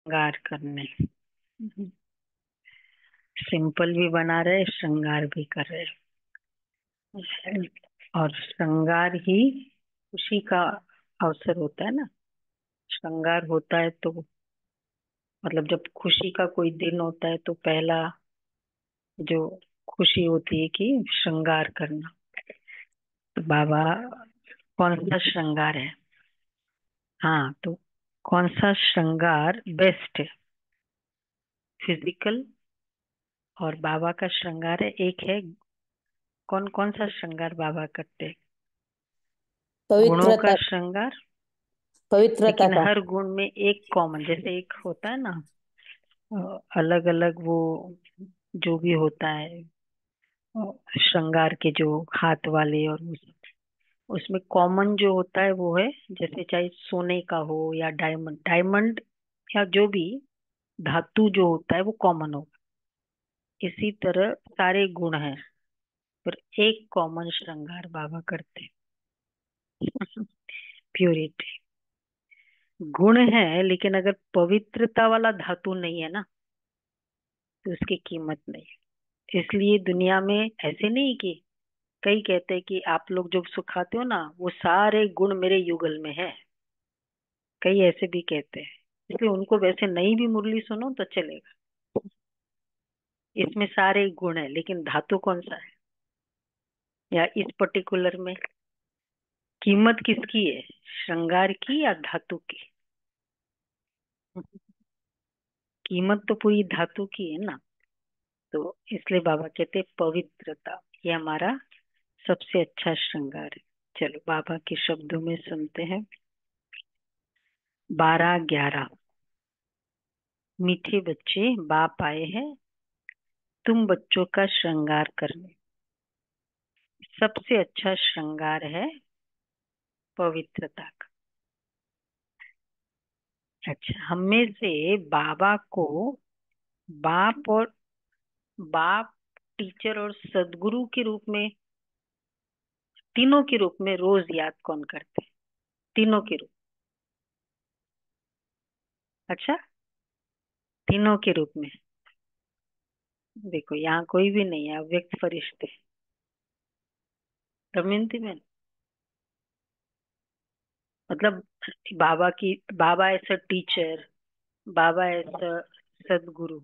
श्रृंगार करने। सिंपल भी बना रहे, श्रृंगार भी कर रहे। और श्रृंगार ही खुशी का अवसर होता है ना। श्रृंगार होता है तो मतलब जब खुशी का कोई दिन होता है तो पहला जो खुशी होती है कि श्रृंगार करना। तो बाबा कौन सा श्रृंगार है? हाँ, तो कौन सा श्रृंगार बेस्ट है? फिजिकल और बाबा का श्रृंगार है एक है। कौन कौन सा श्रृंगार बाबा करते हैं? गुणों का पवित्रता। श्रृंगार। पवित्रता लेकिन का। हर गुण में एक कॉमन, जैसे एक होता है ना, अलग अलग वो जो भी होता है, श्रृंगार के जो हाथ वाले और वो सब, उसमें कॉमन जो होता है वो है, जैसे चाहे सोने का हो या डायमंड डायमंड या जो भी धातु जो होता है वो कॉमन होगा। इसी तरह सारे गुण हैं, पर एक कॉमन श्रृंगार बाबा करते हैं। प्योरिटी। गुण है लेकिन अगर पवित्रता वाला धातु नहीं है ना तो उसकी कीमत नहीं है। इसलिए दुनिया में ऐसे नहीं कि कई कहते हैं कि आप लोग जो सुखाते हो ना वो सारे गुण मेरे युगल में है। कई ऐसे भी कहते हैं। इसलिए उनको वैसे नई भी मुरली सुनो तो चलेगा। इसमें सारे गुण है लेकिन धातु कौन सा है, या इस पर्टिकुलर में कीमत किसकी है? श्रृंगार की या धातु की? कीमत तो पूरी धातु की है ना। तो इसलिए बाबा कहते हैं पवित्रता ये हमारा सबसे अच्छा श्रृंगार है। चलो बाबा के शब्दों में सुनते हैं। 12-11। मीठे बच्चे बाप आए हैं तुम बच्चों का श्रृंगार करने। सबसे अच्छा श्रृंगार है पवित्रता का। अच्छा, हम में से बाबा को बाप और बाप, टीचर और सदगुरु के रूप में, तीनों के रूप में रोज याद कौन करते हैं? तीनों के रूप। अच्छा, तीनों के रूप में। देखो यहाँ कोई भी नहीं है, अव्यक्त फरिश्ते। दमयंती में मतलब बाबा एज अ टीचर, बाबा एज अ सदगुरु।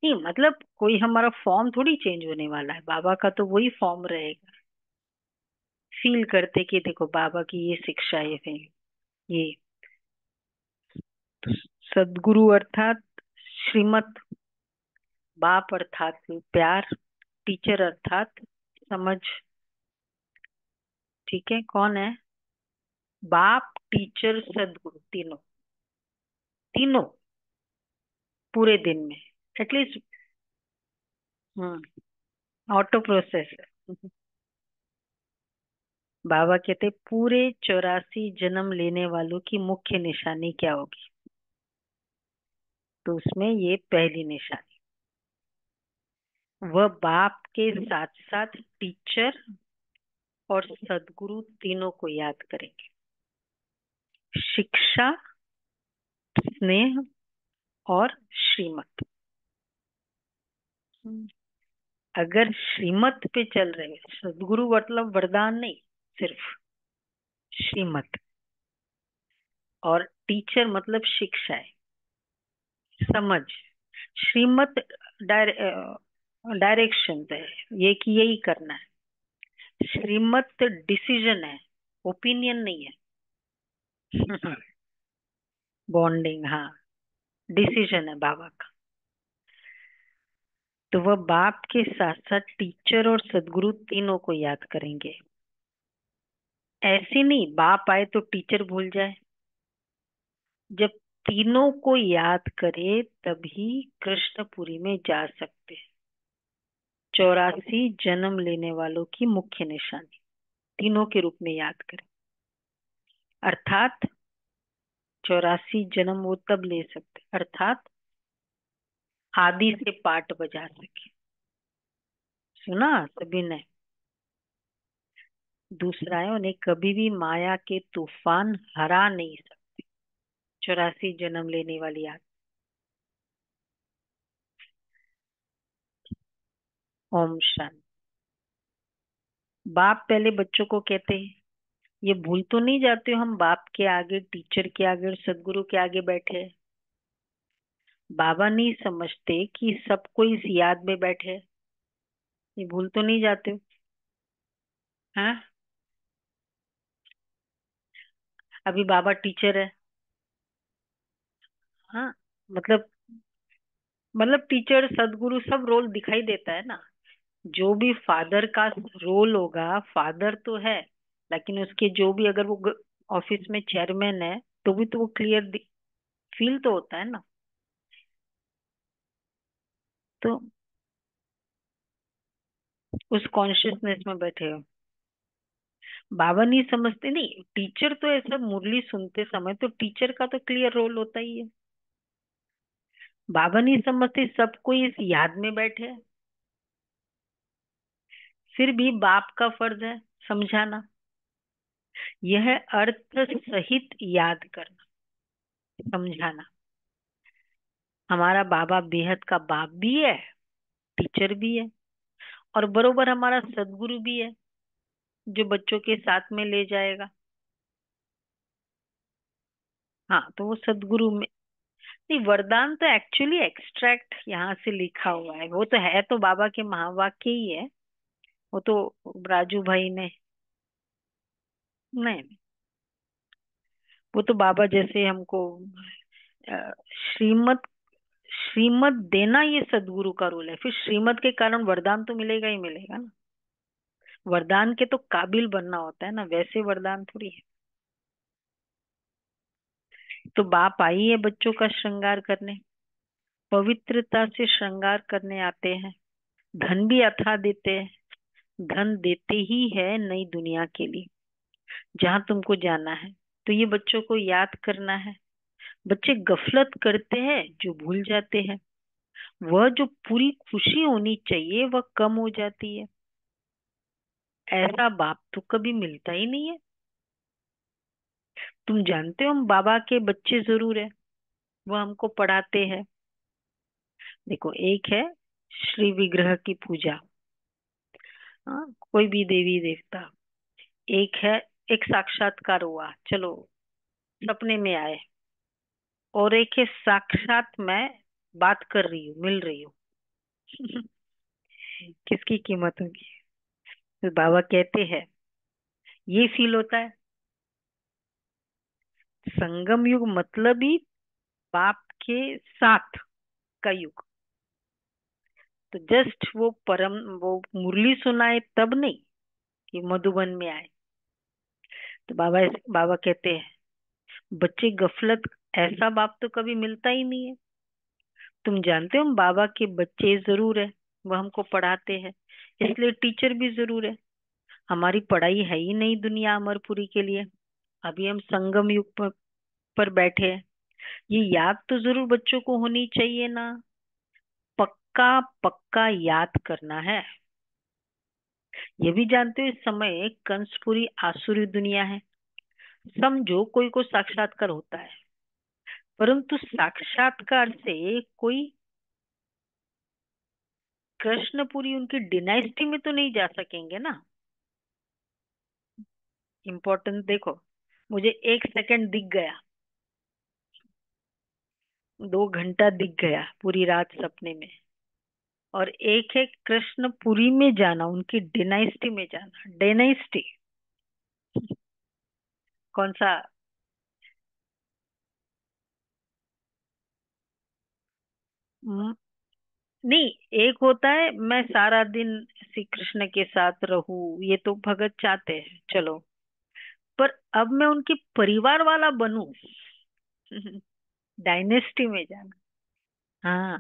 नहीं मतलब कोई हमारा फॉर्म थोड़ी चेंज होने वाला है, बाबा का तो वही फॉर्म रहेगा। फील करते कि देखो बाबा की ये शिक्षा है ये। तो सदगुरु अर्थात श्रीमत, बाप अर्थात प्यार, टीचर अर्थात समझ। ठीक है, कौन है? बाप, टीचर, सदगुरु, तीनों। तीनों पूरे दिन में एटलीस्ट। हम्म। Auto process. बाबा कहते पूरे 84 जन्म लेने वालों की मुख्य निशानी क्या होगी? तो उसमें ये पहली निशानी, वह बाप के साथ साथ टीचर और सदगुरु तीनों को याद करेंगे। शिक्षा, स्नेह और श्रीमत। अगर श्रीमत पे चल रहे हैं, सदगुरु मतलब वरदान नहीं, सिर्फ श्रीमत। और टीचर मतलब शिक्षा है, समझ। श्रीमत डायरेक्शन है, ये कि यही करना है। श्रीमत डिसीजन है, ओपिनियन नहीं है। बॉन्डिंग, हाँ, डिसीजन है बाबा का। तो वह बाप के साथ साथ टीचर और सदगुरु तीनों को याद करेंगे। ऐसे नहीं बाप आए तो टीचर भूल जाए। जब तीनों को याद करे तभी कृष्णपुरी में जा सकते हैं। 84 जन्म लेने वालों की मुख्य निशानी तीनों के रूप में याद करें। अर्थात 84 जन्म वो तब ले सकते, अर्थात आदि से पाठ बजा सके। सुना सभी ने? दूसरा है, उन्हें कभी भी माया के तूफान हरा नहीं सकते। 84 जन्म लेने वाली आत्मा। ओम शांति। बाप पहले बच्चों को कहते हैं, ये भूल तो नहीं जाते हो हम बाप के आगे, टीचर के आगे और सदगुरु के आगे बैठे हैं। बाबा नहीं समझते कि सब कोई इस याद में बैठे हैं। ये भूल तो नहीं जाते हो? हाँ। अभी बाबा टीचर है। हाँ। मतलब मतलब टीचर सदगुरु सब रोल दिखाई देता है ना। जो भी फादर का रोल होगा, फादर तो है, लेकिन उसके जो भी, अगर वो ऑफिस में चेयरमैन है तो भी तो वो क्लियर फील तो होता है ना। तो उस कॉन्शियसनेस में बैठे हो। बाबा नहीं समझते, नहीं टीचर तो ऐसा मुरली सुनते समय तो टीचर का तो क्लियर रोल होता ही है। बाबा नहीं समझते सब कोई इस याद में बैठे है। फिर भी बाप का फर्ज है समझाना। यह अर्थ सहित याद करना, समझाना। हमारा बाबा बेहद का बाप भी है, टीचर भी है, और बरोबर हमारा सदगुरु भी है, जो बच्चों के साथ में ले जाएगा। हाँ, तो वो सदगुरु में। नहीं, वरदान तो एक्चुअली एक्सट्रैक्ट यहाँ से लिखा हुआ है, वो तो है तो बाबा के महावाक्य ही है। वो तो राजू भाई ने। नहीं, वो तो बाबा जैसे हमको श्रीमत, श्रीमत देना ये सदगुरु का रोल है। फिर श्रीमत के कारण वरदान तो मिलेगा ही मिलेगा ना। वरदान के तो काबिल बनना होता है ना, वैसे वरदान थोड़ी है। तो बाप आई है बच्चों का श्रृंगार करने, पवित्रता से श्रृंगार करने आते हैं। धन भी अथाह देते हैं। धन देते ही है नई दुनिया के लिए, जहां तुमको जाना है। तो ये बच्चों को याद करना है। बच्चे गफलत करते हैं, जो भूल जाते हैं। वह जो पूरी खुशी होनी चाहिए वह कम हो जाती है। ऐसा बाप तो कभी मिलता ही नहीं है। तुम जानते हो हम बाबा के बच्चे जरूर है, वह हमको पढ़ाते हैं। देखो, एक है श्री विग्रह की पूजा, हाँ, कोई भी देवी देवता। एक है, एक साक्षात्कार हुआ, चलो सपने में आए। और एक है साक्षात मैं बात कर रही हूँ, मिल रही हूँ। किसकी कीमत होगी? तो बाबा कहते हैं ये फील होता है। संगम युग मतलब ही बाप के साथ का युग। तो जस्ट वो परम, वो मुरली सुनाए तब नहीं, कि मधुबन में आए। तो बाबा कहते हैं बच्चे गफलत, ऐसा बाप तो कभी मिलता ही नहीं है। तुम जानते हो हम बाबा के बच्चे जरूर है, वो हमको पढ़ाते हैं, इसलिए टीचर भी जरूर है। हमारी पढ़ाई है ही नहीं दुनिया अमरपुरी के लिए। अभी हम संगम युग पर बैठे हैं। ये याद तो जरूर बच्चों को होनी चाहिए ना। पक्का पक्का याद करना है। ये भी जानते हो इस समय कंसपुरी आसुरी दुनिया है। समझो कोई को साक्षात्कार होता है, परंतु साक्षात्कार से कोई कृष्णपुरी उनकी डिनाइस्टी में तो नहीं जा सकेंगे ना। इम्पोर्टेंट देखो, मुझे 1 सेकंड दिख गया, 2 घंटा दिख गया पूरी रात सपने में। और एक है कृष्णपुरी में जाना, उनकी डिनाइस्टी में जाना। डिनाइस्टी कौन सा? म, नहीं, एक होता है मैं सारा दिन श्री कृष्ण के साथ रहूं, ये तो भगत चाहते हैं, चलो। पर अब मैं उनके परिवार वाला बनूं, डायनेस्टी में जाना। हाँ,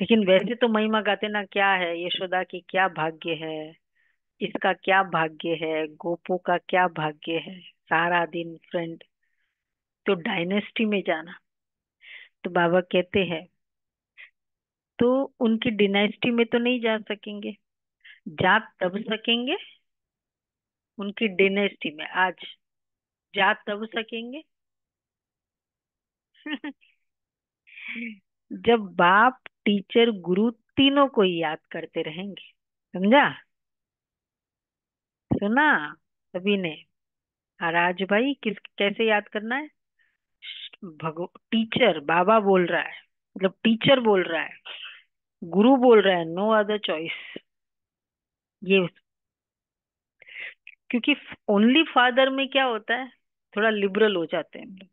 लेकिन वैसे तो महिमा गाते ना, क्या है यशोदा की क्या भाग्य है, इसका क्या भाग्य है, गोपू का क्या भाग्य है, सारा दिन फ्रेंड। तो डायनेस्टी में जाना। तो बाबा कहते हैं तो उनकी डिनाइस्टी में तो नहीं जा सकेंगे। जा तब सकेंगे उनकी डिनेस्टी में। आज जा तब सकेंगे जब बाप टीचर गुरु तीनों को ही याद करते रहेंगे। समझा? सुना सभी ने? राज भाई किस कैसे याद करना है? टीचर बाबा बोल रहा है, मतलब टीचर बोल रहा है, गुरु बोल रहा है, नो अदर चॉइस। ये क्योंकि ओनली फादर में क्या होता है, थोड़ा लिबरल हो जाते हैं हम लोग।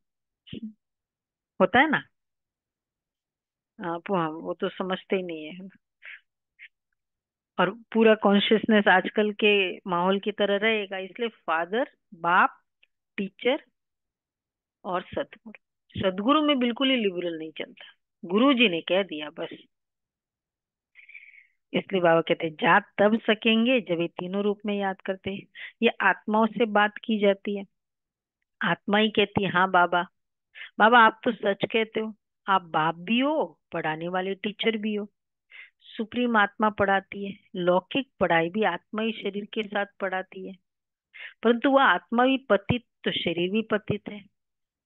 होता है ना? आप वो तो समझते ही नहीं है। और पूरा कॉन्शियसनेस आजकल के माहौल की तरह रहेगा, इसलिए फादर, बाप, टीचर और सदगुरु। सदगुरु में बिल्कुल ही लिबरल नहीं चलता, गुरु जी ने कह दिया बस। इसलिए बाबा कहते हैं जात तब सकेंगे जब ये तीनों रूप में याद करते हैं। ये आत्माओं से बात की जाती है। आत्मा ही कहती है हाँ बाबा। बाबा आप तो सच कहते हो, आप बाप भी हो, पढ़ाने वाले टीचर भी हो। सुप्रीम आत्मा पढ़ाती है, लौकिक पढ़ाई भी आत्मा ही शरीर के साथ पढ़ाती है। परंतु वह आत्मा भी पतित तो शरीर भी पतित है।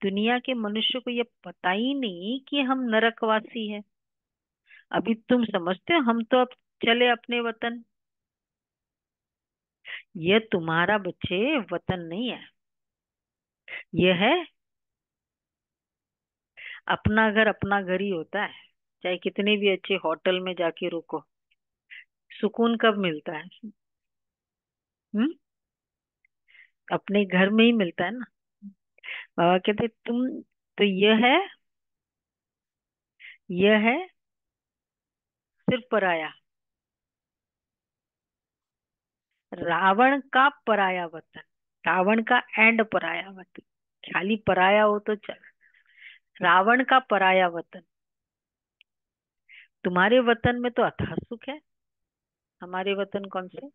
दुनिया के मनुष्य को यह पता ही नहीं कि हम नरकवासी हैं। अभी तुम समझते हो हम तो अब चले अपने वतन। यह तुम्हारा बच्चे वतन नहीं है, यह है अपना घर ही होता है। चाहे कितने भी अच्छे होटल में जाके रुको, सुकून कब मिलता है? हम्म? अपने घर में ही मिलता है ना। बाबा कहते तुम तो यह है सिर्फ पराया, रावण का पराया वतन। रावण का एंड पराया वतन। खाली पराया हो तो चल। रावण का पराया वतन। तुम्हारे वतन में तो अथाह सुख है। हमारे वतन कौन से?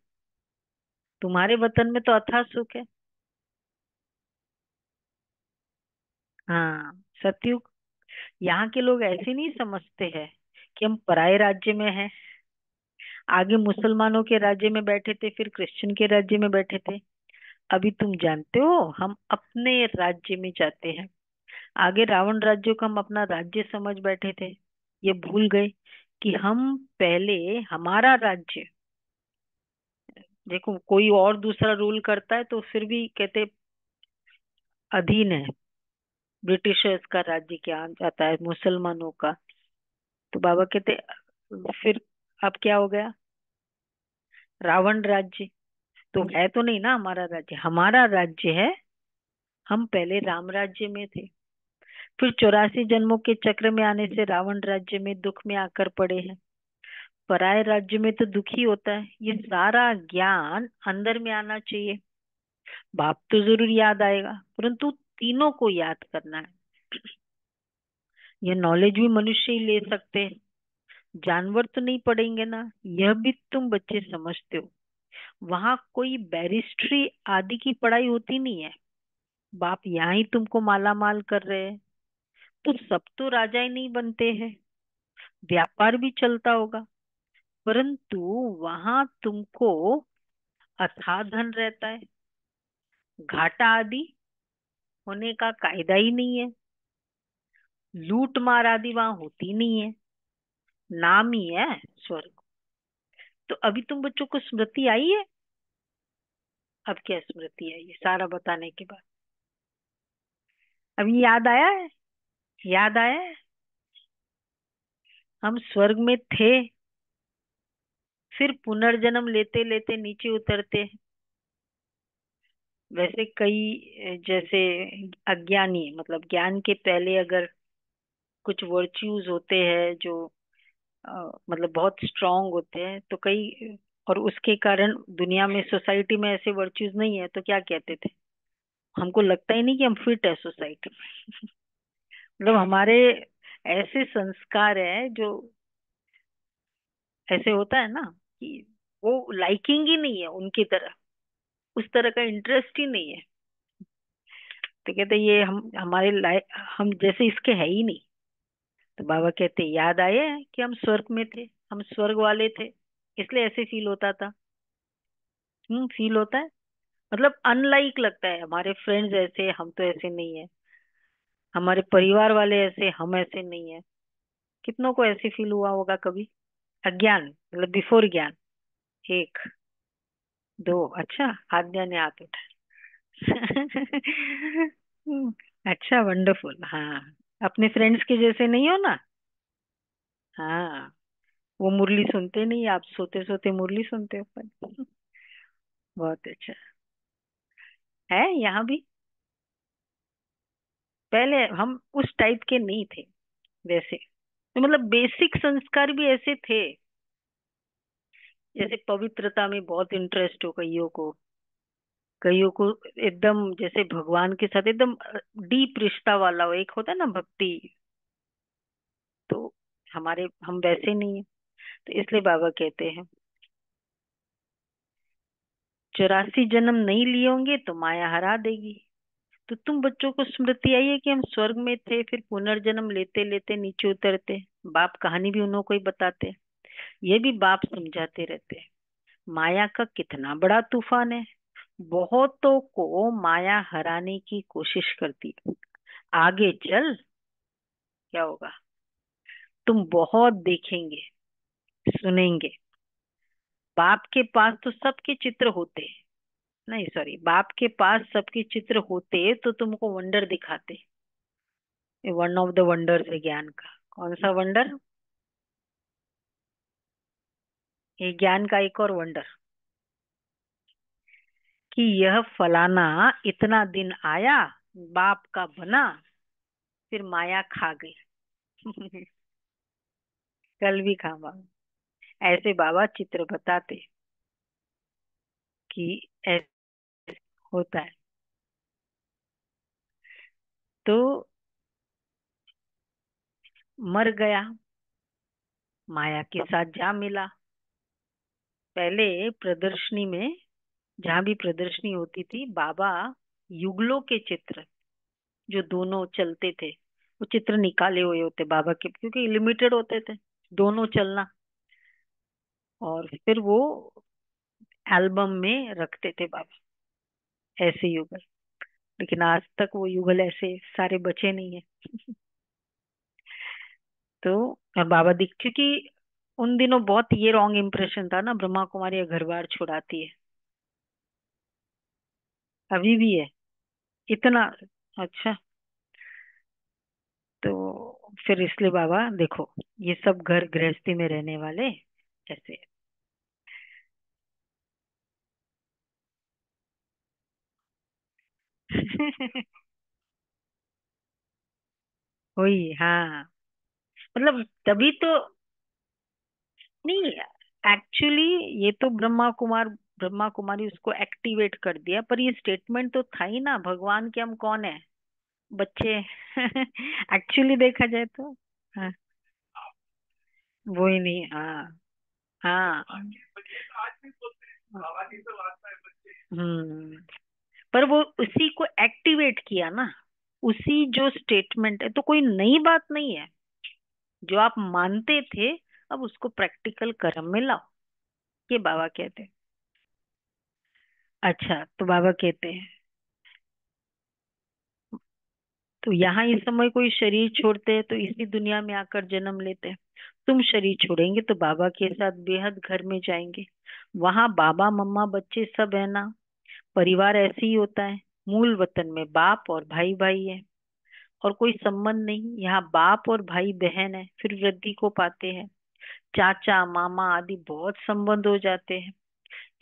तुम्हारे वतन में तो अथाह सुख है। हाँ, सतयुग। यहाँ के लोग ऐसे नहीं समझते हैं कि हम पराये राज्य में हैं। आगे मुसलमानों के राज्य में बैठे थे, फिर क्रिश्चियन के राज्य में बैठे थे। अभी तुम जानते हो हम अपने राज्य में जाते हैं। आगे रावण राज्य को हम अपना राज्य समझ बैठे थे। ये भूल गए कि हम पहले हमारा राज्य। देखो कोई और दूसरा रूल करता है तो फिर भी कहते अधीन है। ब्रिटिशर्स का राज्य क्या जाता है, मुसलमानों का। तो बाबा कहते फिर अब क्या हो गया? रावण राज्य तो है तो नहीं ना हमारा राज्य। हमारा राज्य है, हम पहले राम राज्य में थे, फिर 84 जन्मों के चक्र में आने से रावण राज्य में दुख में आकर पड़े हैं। पराये राज्य में तो दुखी होता है। ये सारा ज्ञान अंदर में आना चाहिए। बाप तो जरूर याद आएगा, परंतु तीनों को याद करना है। ये नॉलेज भी मनुष्य ही ले सकते हैं, जानवर तो नहीं पढ़ेंगे ना। यह भी तुम बच्चे समझते हो। वहां कोई बैरिस्ट्री आदि की पढ़ाई होती नहीं है। बाप यहाँ ही तुमको माला माल कर रहे हैं। तो सब तो राजा ही नहीं बनते हैं, व्यापार भी चलता होगा, परंतु वहां तुमको अथाह धन रहता है। घाटा आदि होने का कायदा ही नहीं है। लूट मार आदि वहां होती नहीं है। नाम ही है स्वर्ग। तो अभी तुम बच्चों को स्मृति आई है? अब क्या स्मृति आई है सारा बताने के बाद? अभी याद आया है? याद आया है? हम स्वर्ग में थे, फिर पुनर्जन्म लेते लेते नीचे उतरते हैं। वैसे कई जैसे अज्ञानी, मतलब ज्ञान के पहले अगर कुछ वर्च्यूज होते हैं जो अ, मतलब बहुत स्ट्रांग होते हैं, तो कई और उसके कारण दुनिया में सोसाइटी में ऐसे वर्च्यूज नहीं है तो क्या कहते थे? हमको लगता ही नहीं कि हम फिट है सोसाइटी में। मतलब हमारे ऐसे संस्कार है जो ऐसे होता है ना कि वो लाइकिंग ही नहीं है उनकी तरह, उस तरह का इंटरेस्ट ही नहीं है। तो कहते ये हम हमारे लाइक हम जैसे इसके है ही नहीं। तो बाबा कहते याद आए कि हम स्वर्ग में थे, हम स्वर्ग वाले थे, इसलिए ऐसे फील होता था। फील होता है। मतलब अनलाइक लगता है, हमारे फ्रेंड्स ऐसे, हम तो ऐसे नहीं है। हमारे परिवार वाले ऐसे, हम ऐसे नहीं है। कितनों को ऐसे फील हुआ होगा कभी? अज्ञान मतलब बिफोर ज्ञान। एक, दो, अच्छा, आज्ञा ने हाथ उठाया। अच्छा, वंडरफुल। हाँ, अपने फ्रेंड्स के जैसे नहीं हो ना। हाँ, वो मुरली सुनते नहीं, आप सोते सोते मुरली सुनते हो पर। बहुत अच्छा है। यहाँ भी पहले हम उस टाइप के नहीं थे वैसे, तो मतलब बेसिक संस्कार भी ऐसे थे। जैसे पवित्रता में बहुत इंटरेस्ट हो कईयों को, कईयों को एकदम जैसे भगवान के साथ एकदम डीप रिश्ता वाला हो, एक होता है ना भक्ति। तो हमारे हम वैसे नहीं है। तो इसलिए बाबा कहते हैं 84 जन्म नहीं लिए होंगे तो माया हरा देगी। तो तुम बच्चों को स्मृति आई है कि हम स्वर्ग में थे, फिर पुनर्जन्म लेते लेते नीचे उतरते। बाप कहानी भी उन्हों को ही बताते। ये भी बाप समझाते रहते हैं माया का कितना बड़ा तूफान है। बहुतों को माया हराने की कोशिश करती है। आगे चल क्या होगा, तुम बहुत देखेंगे, सुनेंगे। बाप के पास तो सबके चित्र होते, नहीं सॉरी, बाप के पास सबके चित्र होते तो तुमको वंडर दिखाते। ये वन ऑफ द वंडर्स है ज्ञान का। कौन सा वंडर? ये ज्ञान का एक और वंडर, कि यह फलाना इतना दिन आया, बाप का बना, फिर माया खा गई। कल भी खावा। ऐसे बाबा चित्र बताते कि ऐसे होता है। तो मर गया, माया के साथ जा मिला। पहले प्रदर्शनी में, जहां भी प्रदर्शनी होती थी, बाबा युगलों के चित्र जो दोनों चलते थे, वो चित्र निकाले हुए होते बाबा के, क्योंकि लिमिटेड होते थे दोनों चलना। और फिर वो एल्बम में रखते थे बाबा, ऐसे युगल। लेकिन आज तक वो युगल ऐसे सारे बचे नहीं है। तो और बाबा दिख, क्योंकि उन दिनों बहुत ये रॉन्ग इम्प्रेशन था ना, ब्रह्मा कुमारी घर बार छुड़ाती है। अभी भी है इतना। अच्छा, तो फिर इसलिए बाबा देखो, ये सब घर गृहस्थी में रहने वाले ऐसे। वही, हाँ। मतलब तभी तो, नहीं, एक्चुअली ये तो ब्रह्मा कुमारी उसको एक्टिवेट कर दिया, पर ये स्टेटमेंट तो था ही ना, भगवान के हम कौन है, बच्चे। एक्चुअली देखा जाए तो। हाँ, वो ही नहीं, हाँ। हाँ। हम्म। पर वो उसी को एक्टिवेट किया ना, उसी जो स्टेटमेंट है, तो कोई नई बात नहीं है। जो आप मानते थे, अब उसको प्रैक्टिकल कर्म में लाओ, ये बाबा कहते हैं। अच्छा, तो बाबा कहते हैं तो यहाँ इस समय कोई शरीर छोड़ते हैं तो इसी दुनिया में आकर जन्म लेते हैं। तुम शरीर छोड़ेंगे तो बाबा के साथ बेहद घर में जाएंगे। वहां बाबा मम्मा बच्चे सब है ना। परिवार ऐसे ही होता है। मूल वतन में बाप और भाई भाई है, और कोई संबंध नहीं। यहाँ बाप और भाई बहन है, फिर वृद्धि को पाते हैं। चाचा मामा आदि बहुत संबंध हो जाते हैं।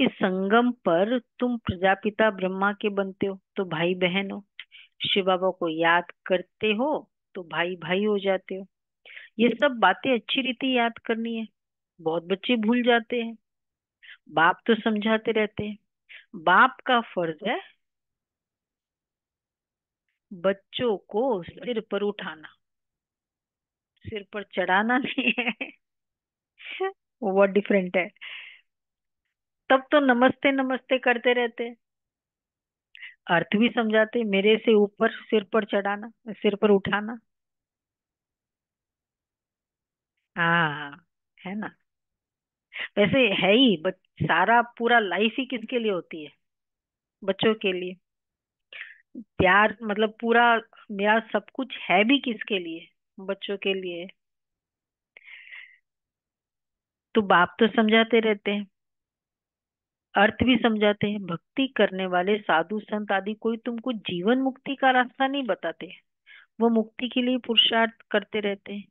इस संगम पर तुम प्रजापिता ब्रह्मा के बनते हो तो भाई बहन हो। शिव बाबा को याद करते हो तो भाई भाई हो जाते हो। ये सब बातें अच्छी रीति याद करनी है। बहुत बच्चे भूल जाते हैं। बाप तो समझाते रहते हैं। बाप का फर्ज है बच्चों को सिर पर उठाना, सिर पर चढ़ाना नहीं है। वो बहुत डिफरेंट है। तब तो नमस्ते नमस्ते करते रहते हैं। अर्थ भी समझाते, मेरे से ऊपर सिर पर चढ़ाना, सिर पर उठाना। हाँ, है ना। वैसे है ही, सारा पूरा लाइफ ही किसके लिए होती है? बच्चों के लिए। प्यार मतलब पूरा मेरा सब कुछ है भी किसके लिए? बच्चों के लिए। तो बाप तो समझाते रहते हैं, अर्थ भी समझाते हैं। भक्ति करने वाले साधु संत आदि कोई तुमको जीवन मुक्ति का रास्ता नहीं बताते। वो मुक्ति के लिए पुरुषार्थ करते रहते हैं।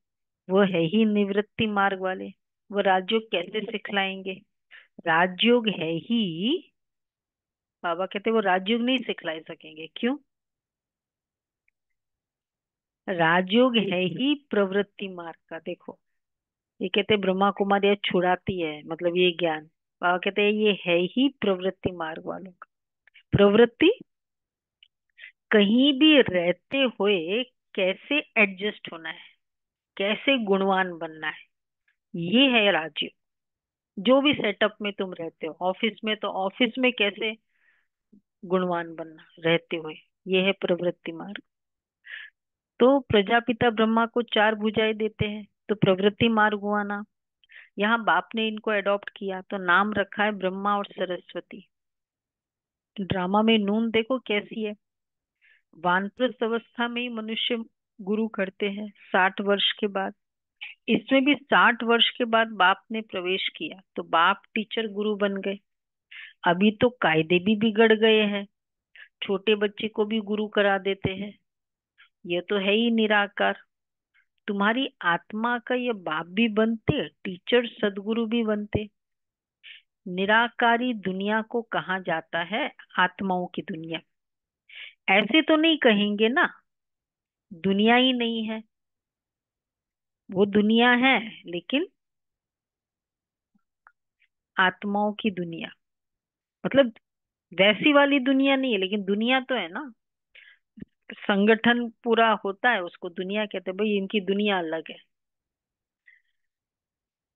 वो है ही निवृत्ति मार्ग वाले। वो राजयोग कैसे सिखलाएंगे? राजयोग है ही, बाबा कहते वो राजयोग नहीं सिखला सकेंगे। क्यों? राजयोग है ही प्रवृत्ति मार्ग का। देखो, ये कहते ब्रह्मा कुमारी ये छुड़ाती है, मतलब ये ज्ञान। बाबा कहते हैं ये है ही प्रवृत्ति मार्ग वालों का। प्रवृत्ति, कहीं भी रहते हुए कैसे एडजस्ट होना है, कैसे गुणवान बनना है, ये है राजयोग। जो भी सेटअप में तुम रहते हो, ऑफिस में तो ऑफिस में कैसे गुणवान बनना रहते हुए, ये है प्रवृत्ति मार्ग। तो प्रजापिता ब्रह्मा को चार भुजाएं देते हैं, तो प्रवृत्ति मार्ग हुआ ना। यहाँ बाप ने इनको अडॉप्ट किया तो नाम रखा है ब्रह्मा और सरस्वती। ड्रामा में नून देखो कैसी है। वानप्रस्थ अवस्था में ही मनुष्य गुरु करते हैं 60 वर्ष के बाद। इसमें भी 60 वर्ष के बाद बाप ने प्रवेश किया तो बाप टीचर गुरु बन गए। अभी तो कायदे भी बिगड़ गए हैं, छोटे बच्चे को भी गुरु करा देते हैं। ये तो है ही निराकार। तुम्हारी आत्मा का ये बाप भी बनते, टीचर सदगुरु भी बनते। निराकारी दुनिया को कहा जाता है आत्माओं की दुनिया। ऐसे तो नहीं कहेंगे ना, दुनिया ही नहीं है। वो दुनिया है लेकिन आत्माओं की दुनिया, मतलब वैसी वाली दुनिया नहीं है, लेकिन दुनिया तो है ना। संगठन पूरा होता है उसको दुनिया कहते हैं। भाई इनकी दुनिया अलग है।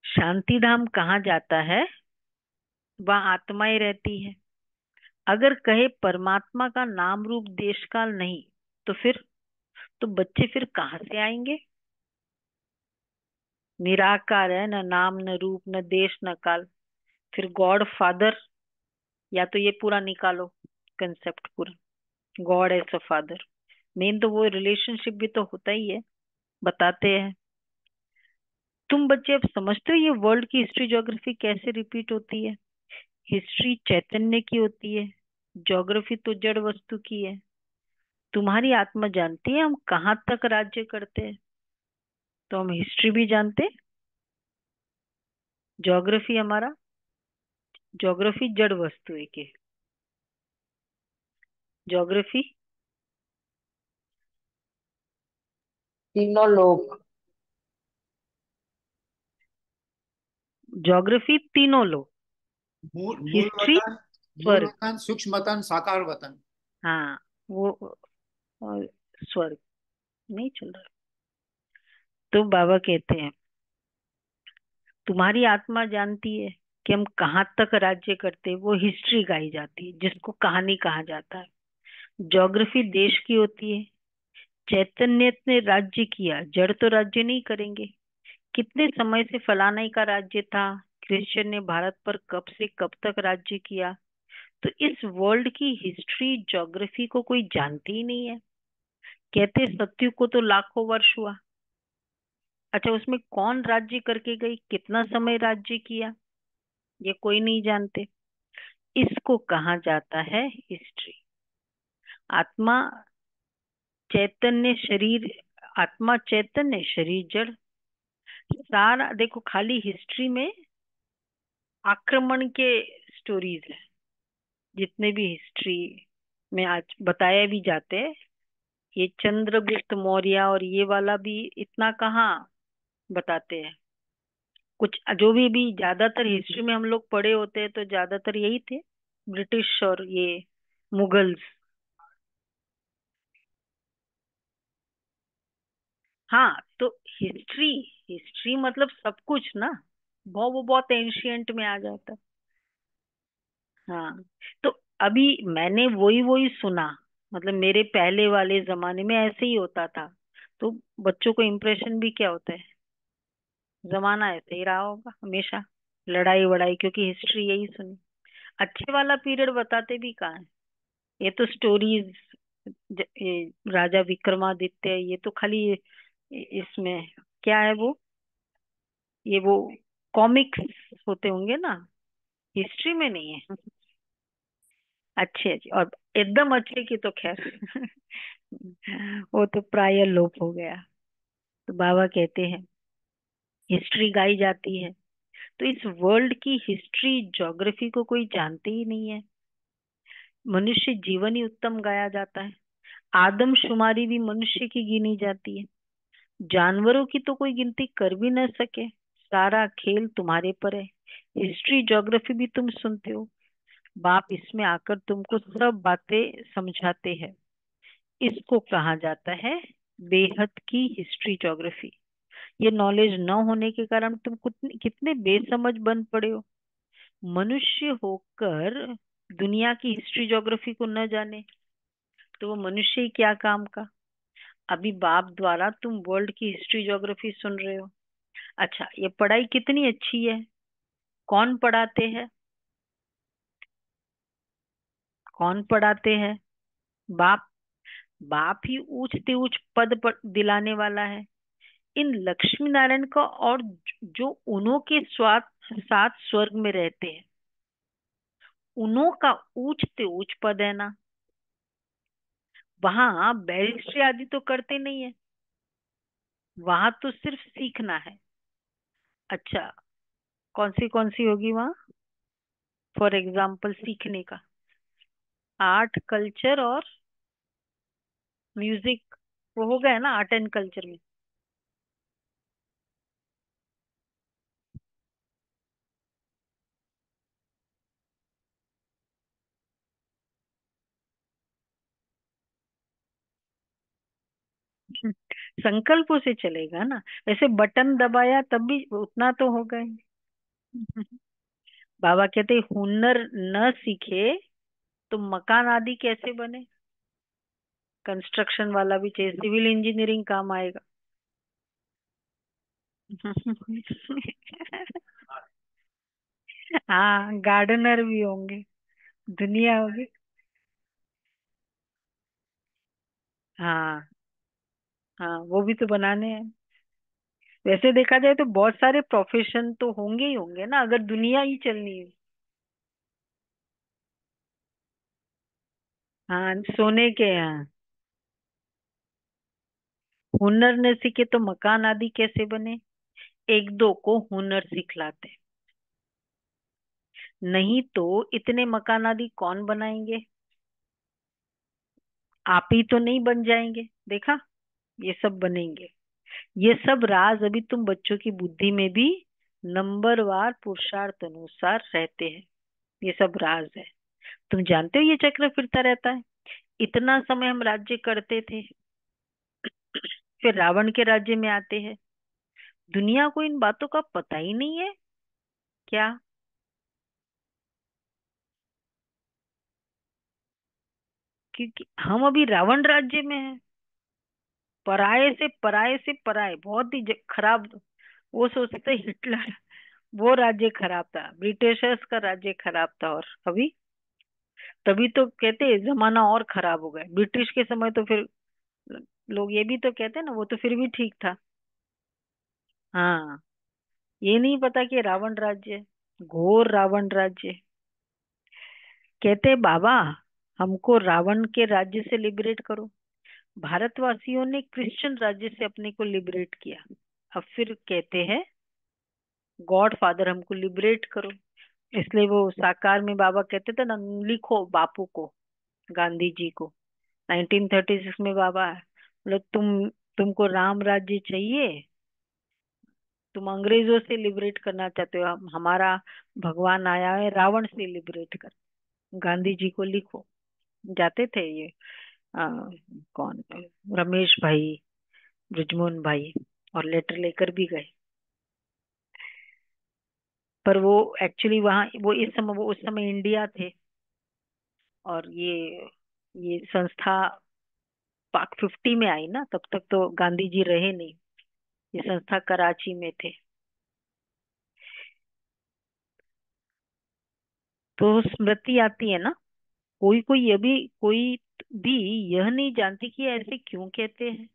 शांति धाम कहाँ जाता है? वहाँ आत्माएं रहती है। अगर कहे परमात्मा का नाम रूप देश काल नहीं, तो फिर तो बच्चे फिर कहाँ से आएंगे? निराकार है, न नाम न रूप न देश न काल। फिर गॉड फादर, या तो ये पूरा निकालो कंसेप्ट पूरा, god as a father. Main तो वो रिलेशनशिप भी तो होता ही है, बताते हैं। तुम बच्चे अब समझते हो ये वर्ल्ड की हिस्ट्री ज्योग्राफी कैसे रिपीट होती है? हिस्ट्री चैतन्य की होती है, ज्योग्राफी तो जड़ वस्तु की है। तुम्हारी आत्मा जानती है हम कहाँ तक राज्य करते हैं, तो हम हिस्ट्री भी जानते। ज्योग्राफी हमारा, ज्योग्राफी जड़ वस्तु है के, ज्योग्राफी, तीनों लोग। ज्योग्राफी तीनों लोग। मूल मूल हिस्ट्री वतन, मूल स्वर्ग। वतन, सूक्ष्म वतन, साकार वतन। हाँ वो, और स्वर्ग नहीं चल रहा। तो बाबा कहते हैं तुम्हारी आत्मा जानती है कि हम कहाँ तक राज्य करते हैं, वो हिस्ट्री गाई जाती है जिसको कहानी कहा जाता है। ज्योग्राफी देश की होती है। चैतन्य ने राज्य किया, जड़ तो राज्य नहीं करेंगे। कितने समय से फलाने का राज्य था, क्रिश्चियन ने भारत पर कब से कब तक राज्य किया। तो इस वर्ल्ड की हिस्ट्री ज्योग्राफी को कोई जानती ही नहीं है। कहते सत्यु को तो लाखों वर्ष हुआ। अच्छा उसमें कौन राज्य करके गई, कितना समय राज्य किया, ये कोई नहीं जानते। इसको कहा जाता है हिस्ट्री। आत्मा चैतन्य शरीर, आत्मा चैतन्य शरीर जड़। सारा देखो खाली हिस्ट्री में आक्रमण के स्टोरीज है। जितने भी हिस्ट्री में आज बताए भी जाते हैं, ये चंद्रगुप्त मौर्य और ये वाला भी इतना कहाँ बताते हैं। कुछ जो भी ज्यादातर हिस्ट्री में हम लोग पढ़े होते हैं तो ज्यादातर यही थे, ब्रिटिश और ये मुगल्स। हाँ तो हिस्ट्री, हिस्ट्री मतलब सब कुछ ना, वो बहुत एंशियंट में आ जाता है। हाँ तो अभी मैंने वही वही सुना, मतलब मेरे पहले वाले जमाने में ऐसे ही होता था। तो बच्चों को इम्प्रेशन भी क्या होता है, जमाना ऐसे ही रहा होगा हमेशा, लड़ाई वड़ाई, क्योंकि हिस्ट्री यही सुनी। अच्छे वाला पीरियड बताते भी कहाँ है, ये तो स्टोरीज ये राजा विक्रमादित्य, ये तो खाली इसमें क्या है वो, ये वो कॉमिक्स होते होंगे ना, हिस्ट्री में नहीं है। अच्छे अच्छे और एकदम अच्छे की तो खैर वो तो प्राय लोप हो गया। तो बाबा कहते हैं हिस्ट्री गाई जाती है, तो इस वर्ल्ड की हिस्ट्री ज्योग्राफी को कोई जानते ही नहीं है। मनुष्य जीवन ही उत्तम गाया जाता है। आदमशुमारी भी मनुष्य की गिनी जाती है। जानवरों की तो कोई गिनती कर भी न सके। सारा खेल तुम्हारे पर है। हिस्ट्री ज्योग्राफी भी तुम सुनते हो। बाप इसमें आकर तुमको सब बातें समझाते हैं। इसको कहा जाता है बेहद की हिस्ट्री ज्योग्राफी। ये नॉलेज न होने के कारण तुम कितने बेसमझ बन पड़े हो। मनुष्य होकर दुनिया की हिस्ट्री ज्योग्राफी को न जाने तो वो मनुष्य ही क्या काम का। अभी बाप द्वारा तुम वर्ल्ड की हिस्ट्री ज्योग्राफी सुन रहे हो। अच्छा, ये पढ़ाई कितनी अच्छी है। कौन पढ़ाते हैं? कौन पढ़ाते हैं? बाप। बाप ही ऊंचते ऊंच पद पर दिलाने वाला है। इन लक्ष्मी नारायण का और जो उन्हों के स्वाद साथ स्वर्ग में रहते हैं, उन्हों का ऊंचते ऊंच पद है ना। वहां बैरिस्ट्री आदि तो करते नहीं है, वहां तो सिर्फ सीखना है। अच्छा, कौन सी होगी वहाँ? फॉर एग्जाम्पल सीखने का, आर्ट कल्चर और म्यूजिक, वो हो गया ना आर्ट एंड कल्चर में। संकल्पों से चलेगा ना। वैसे बटन दबाया तब भी उतना तो होगा ही। बाबा कहते हुनर न सीखे तो मकान आदि कैसे बने। कंस्ट्रक्शन वाला भी चाहिए, सिविल इंजीनियरिंग काम आएगा। हाँ, गार्डनर भी होंगे, दुनिया होगी। हाँ हाँ, वो भी तो बनाने हैं। वैसे देखा जाए तो बहुत सारे प्रोफेशन तो होंगे ही होंगे ना, अगर दुनिया ही चलनी है। हाँ, सोने के यहाँ। हुनर न सीखे तो मकान आदि कैसे बने। एक दो को हुनर सिखलाते, नहीं तो इतने मकान आदि कौन बनाएंगे। आप ही तो नहीं बन जाएंगे, देखा, ये सब बनेंगे। ये सब राज अभी तुम बच्चों की बुद्धि में भी नंबरवार पुरुषार्थ अनुसार रहते हैं। ये सब राज है। तुम जानते हो ये चक्र फिरता रहता है। इतना समय हम राज्य करते थे, फिर रावण के राज्य में आते हैं। दुनिया को इन बातों का पता ही नहीं है क्या। क्योंकि हम अभी रावण राज्य में हैं। पराये से पराये, बहुत ही खराब। वो सोचते थे हिटलर, वो राज्य खराब था, ब्रिटिशर्स का राज्य खराब था। और अभी तभी तो कहते जमाना और खराब हो गया। ब्रिटिश के समय तो फिर लोग ये भी तो कहते ना, वो तो फिर भी ठीक था। हाँ, ये नहीं पता कि रावण राज्य है, घोर रावण राज्य। कहते बाबा हमको रावण के राज्य से लिबरेट करो। भारतवासियों ने क्रिश्चियन राज्य से अपने को लिबरेट किया। अब फिर कहते हैं गॉड फादर हमको लिबरेट करो। इसलिए वो साकार में बाबा कहते थे ना, लिखो बापू को, गांधी जी को। 1936 में बाबा बोले तुमको राम राज्य चाहिए, तुम अंग्रेजों से लिबरेट करना चाहते हो, हमारा भगवान आया है रावण से लिबरेट कर, गांधी जी को लिखो। जाते थे ये आ, कौन, रमेश भाई, ब्रिजमोहन भाई, और लेटर लेकर भी गए। पर वो एक्चुअली वहाँ वो इस समय, वो उस समय इंडिया थे। और ये संस्था पाक 50 में आई ना, तब तक तो गांधी जी रहे नहीं। ये संस्था कराची में थे। तो स्मृति आती है ना, कोई कोई अभी कोई भी यह नहीं जानती कि ऐसे क्यों कहते हैं।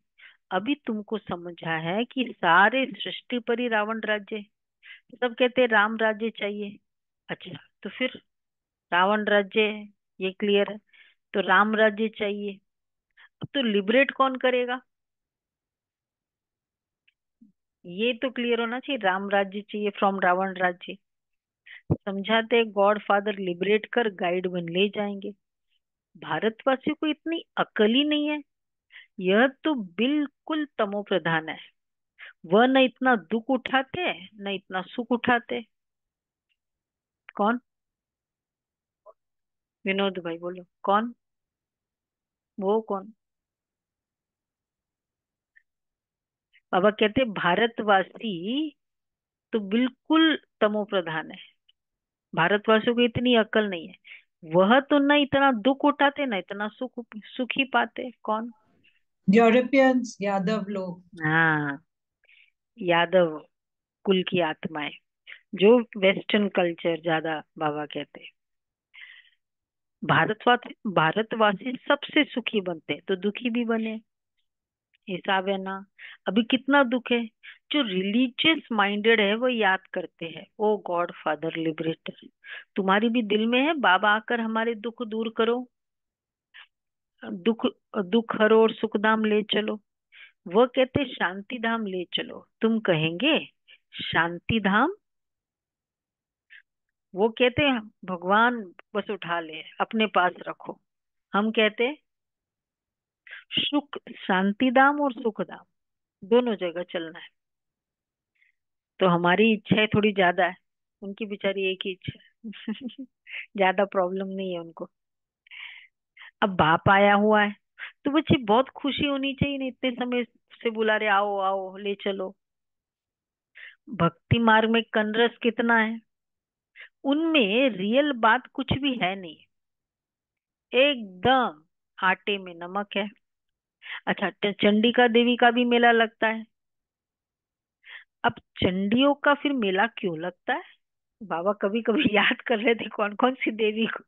अभी तुमको समझा है कि सारे सृष्टि पर ही रावण राज्य है। सब कहते हैं राम राज्य चाहिए। अच्छा, तो फिर रावण राज्य है, ये क्लियर है। तो राम राज्य चाहिए। अब तो लिबरेट कौन करेगा? ये तो क्लियर होना चाहिए, राम राज्य चाहिए फ्रॉम रावण राज्य। समझाते गॉड फादर लिबरेट कर गाइड बन ले जाएंगे। भारतवासियों को इतनी अकल ही नहीं है। यह तो बिल्कुल तमो प्रधान है। वह न इतना दुख उठाते न इतना सुख उठाते। कौन? विनोद भाई बोलो, कौन? वो कौन? बाबा कहते भारतवासी तो बिल्कुल तमो प्रधान है। भारतवासियों को इतनी अकल नहीं है। वह तो न इतना दुख उठाते न इतना सुख ही पाते। कौन? यूरोपियंस, यादव लोग। हाँ, यादव कुल की आत्माएं, जो वेस्टर्न कल्चर ज्यादा बाबा कहते हैं। भारतवासी सबसे सुखी बनते तो दुखी भी बने। हिसाब है ना। अभी कितना दुख है। जो रिलीजियस माइंडेड है वो याद करते हैं, ओ गॉड फादर लिबरेटर, तुम्हारी भी दिल में है बाबा आकर हमारे दुख दूर करो। दुख दुख हरो और सुख धाम ले चलो। वो कहते शांति धाम ले चलो। तुम कहेंगे शांति धाम। वो कहते हैं भगवान बस उठा ले अपने पास रखो। हम कहते सुख शांति धाम और सुख धाम दोनों जगह चलना है। तो हमारी इच्छाएं थोड़ी ज्यादा है, उनकी बेचारी एक ही इच्छा है। ज्यादा प्रॉब्लम नहीं है उनको। अब बाप आया हुआ है तो बच्चे बहुत खुशी होनी चाहिए ना, इतने समय से बुला रहे आओ आओ ले चलो। भक्ति मार्ग में कनरस कितना है। उनमें रियल बात कुछ भी है नहीं, एकदम आटे में नमक है। अच्छा, चंडिका देवी का भी मेला लगता है। अब चंडियों का फिर मेला क्यों लगता है? बाबा कभी कभी याद कर रहे थे कौन कौन सी देवी को,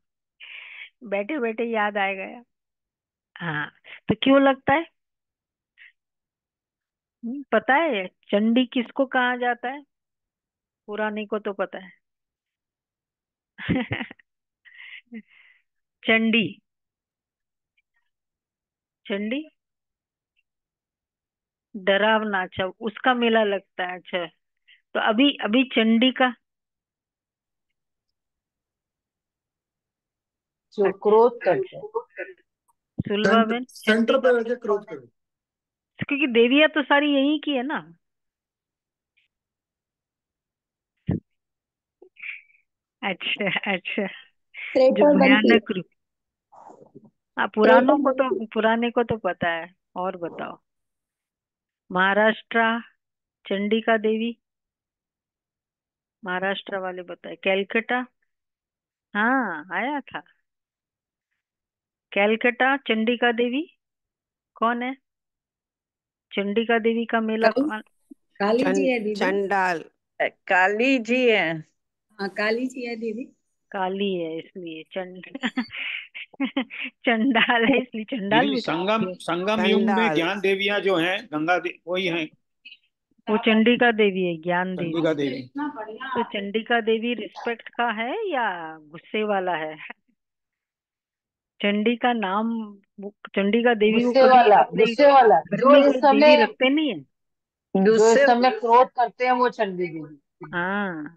बैठे बैठे याद आ गया। हाँ, तो क्यों लगता है? पता है चंडी किसको कहा जाता है? पुराने को तो पता है। चंडी, चंडी डरावना। अच्छा, उसका मेला लगता है। अच्छा, तो अभी अभी चंडी का। जो अच्छा, क्रोध करते हैं। सुलभा बेन चंडी सेंटर पे का रह के क्रोध करो। क्योंकि देवियां तो सारी यही की है ना। अच्छा, अच्छा, जो त्रेपन बनती भयानक रूप। हाँ, पुरानों को तो पुराने को तो पता है। और बताओ। महाराष्ट्र, चंडिका देवी। महाराष्ट्र वाले बताए। कैलकटा, हाँ आया था। कैलकटा चंडिका देवी कौन है? चंडिका देवी का मेला काली कौन? काली जी है दीदी। चंडाल। काली जी है। हाँ, काली जी है दीदी। काली है इसलिए चंडाल है इसलिए चंडाल दीदी भी संगम कहते हैं। संगम युग में चंडाल। ज्ञान देवियां जो हैं वही हैं। वो चंडिका देवी है, ज्ञान देवी। चंडिका देवी। तो चंडिका देवी रिस्पेक्ट का है या गुस्से वाला है? चंडी का नाम, चंडिका देवी को कभी अपने घर जो में इस कोई देवी समय रखते नहीं है। जो इस दूसरे समय क्रोध करते हैं वो चंडी देवी। हाँ,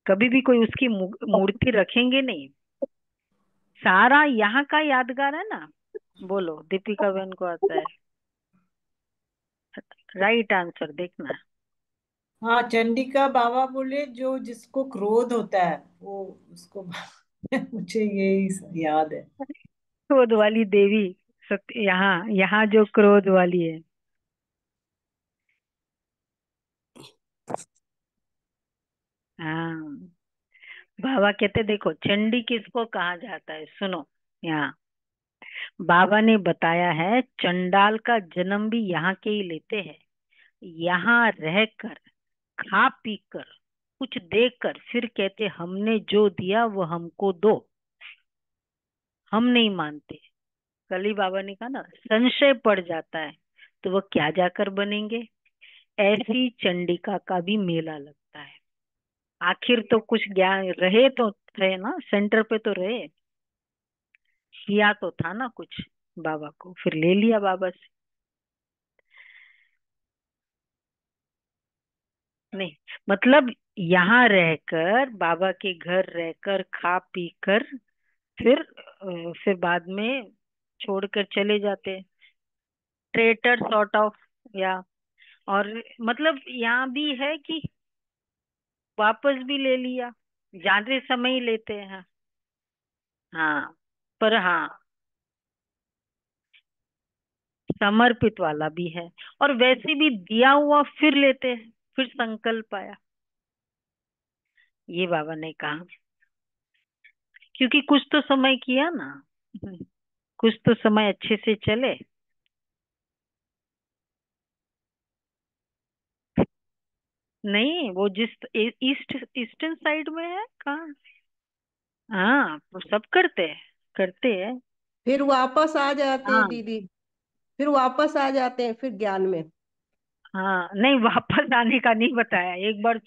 कभी भी कोई उसकी मूर्ति रखेंगे नहीं। सारा यहाँ का यादगार है ना। बोलो, दीपिका बहन को आता है। राइट आंसर देखना। हाँ, चंडिका बाबा बोले जो जिसको क्रोध होता है वो उसको मुझे यही याद है। क्रोध वाली देवी। सत्य, यहाँ यहाँ जो क्रोध वाली है। हाँ, बाबा कहते देखो चंडी किसको कहा जाता है, सुनो। यहाँ बाबा ने बताया है चंडाल का जन्म भी यहाँ के ही लेते हैं। यहाँ रहकर, खा पी कर, कुछ देकर फिर कहते हमने जो दिया वो हमको दो। हम नहीं मानते। कल ही बाबा ने कहा ना, संशय पड़ जाता है तो वो क्या जाकर बनेंगे। ऐसी चंडिका का भी मेला लगता है। आखिर तो कुछ ज्ञान रहे तो थे ना, सेंटर पे तो रहे, किया तो था ना कुछ बाबा को, फिर ले लिया बाबा से। नहीं, मतलब यहाँ रहकर, बाबा के घर रहकर, खा पी कर, फिर बाद में छोड़कर चले जाते, ट्रेटर सॉर्ट ऑफ, या और मतलब यहाँ भी है कि वापस भी ले लिया, जाते समय ही लेते हैं। हाँ, पर हाँ, समर्पित वाला भी है, और वैसे भी दिया हुआ फिर लेते हैं, फिर संकल्प आया, ये बाबा ने कहा। क्योंकि कुछ तो समय किया ना, कुछ तो समय अच्छे से चले। नहीं, वो जिस ईस्टर्न साइड में है, कहाँ। हाँ, वो सब करते हैं, करते हैं। फिर वापस आ जाते हैं हाँ दीदी, फिर वापस आ जाते हैं फिर ज्ञान में। हाँ, नहीं वापस आने का नहीं बताया, एक बार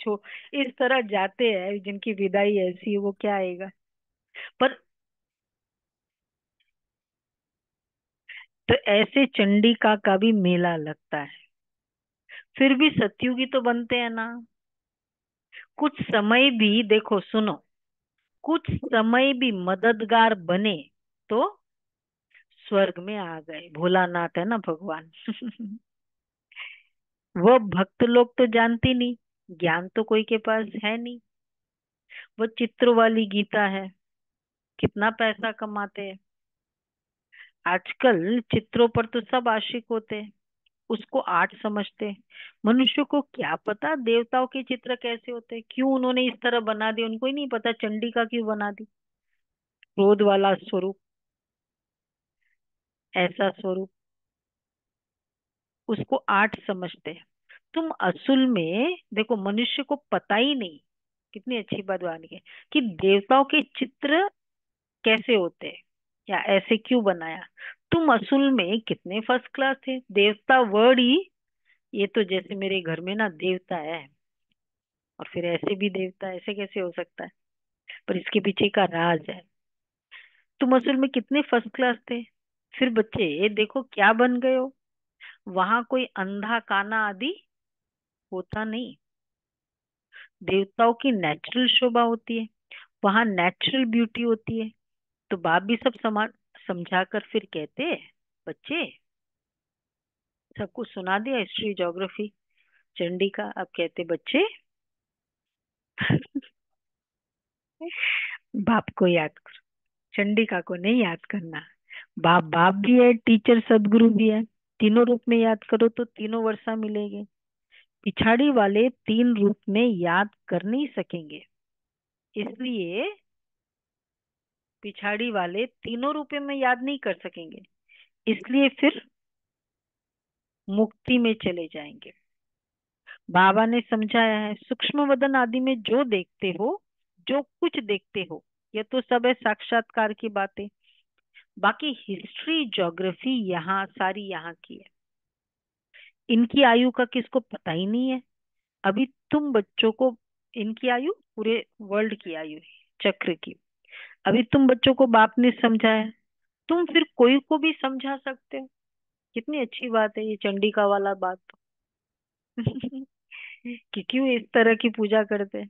इस तरह जाते हैं जिनकी विदाई ऐसी है, वो क्या आएगा। पर तो ऐसे चंडिका का भी मेला लगता है। फिर भी सत्युगी तो बनते हैं ना। कुछ समय भी देखो, सुनो, कुछ समय भी मददगार बने तो स्वर्ग में आ गए। भोलानाथ है ना भगवान। वो भक्त लोग तो जानती नहीं, ज्ञान तो कोई के पास है नहीं। वो चित्र वाली गीता है, कितना पैसा कमाते हैं आजकल। चित्रों पर तो सब आशिक होते हैं, उसको आर्ट समझते हैं। मनुष्य को क्या पता देवताओं के चित्र कैसे होते हैं, क्यों उन्होंने इस तरह बना दिया, उनको ही नहीं पता चंडिका क्यों बना दी, क्रोध वाला स्वरूप, ऐसा स्वरूप, उसको आर्ट समझते हैं। तुम असल में देखो, मनुष्य को पता ही नहीं, कितनी अच्छी बात बनी है, कि देवताओं के चित्र कैसे होते हैं, या ऐसे क्यों बनाया। तुम असल में कितने फर्स्ट क्लास थे। देवता वर्ड ही, ये तो जैसे मेरे घर में ना देवता है, और फिर ऐसे भी देवता, ऐसे कैसे हो सकता है। पर इसके पीछे का राज है। तुम असल में कितने फर्स्ट क्लास थे, फिर बच्चे देखो क्या बन गए हो। वहां कोई अंधा काना आदि होता नहीं। देवताओं की नेचुरल शोभा होती है, वहां नेचुरल ब्यूटी होती है। तो बाप भी सब समझा कर फिर कहते हैं, बच्चे, सब कुछ सुना दिया, हिस्ट्री ज्योग्राफी चंडी का। अब कहते बच्चे, बाप को याद करो, चंडिका को नहीं याद करना। बाप बाप भी है, टीचर सदगुरु भी है। तीनों रूप में याद करो तो तीनों वर्षा मिलेंगे। पिछाड़ी वाले तीन रूप में याद कर नहीं सकेंगे, इसलिए पिछाड़ी वाले तीनों रूप में याद नहीं कर सकेंगे, इसलिए फिर मुक्ति में चले जाएंगे। बाबा ने समझाया है, सूक्ष्म वदन आदि में जो देखते हो, जो कुछ देखते हो, ये तो सब है साक्षात्कार की बातें। बाकी हिस्ट्री ज्योग्राफी यहाँ सारी यहाँ की है। इनकी आयु का किसको पता ही नहीं है। अभी तुम बच्चों को, इनकी आयु पूरे वर्ल्ड की आयु है, चक्र की। अभी तुम बच्चों को बाप ने समझाया, तुम फिर कोई को भी समझा सकते हो। कितनी अच्छी बात है ये चंडिका वाला बात तो। कि क्यों इस तरह की पूजा करते हैं।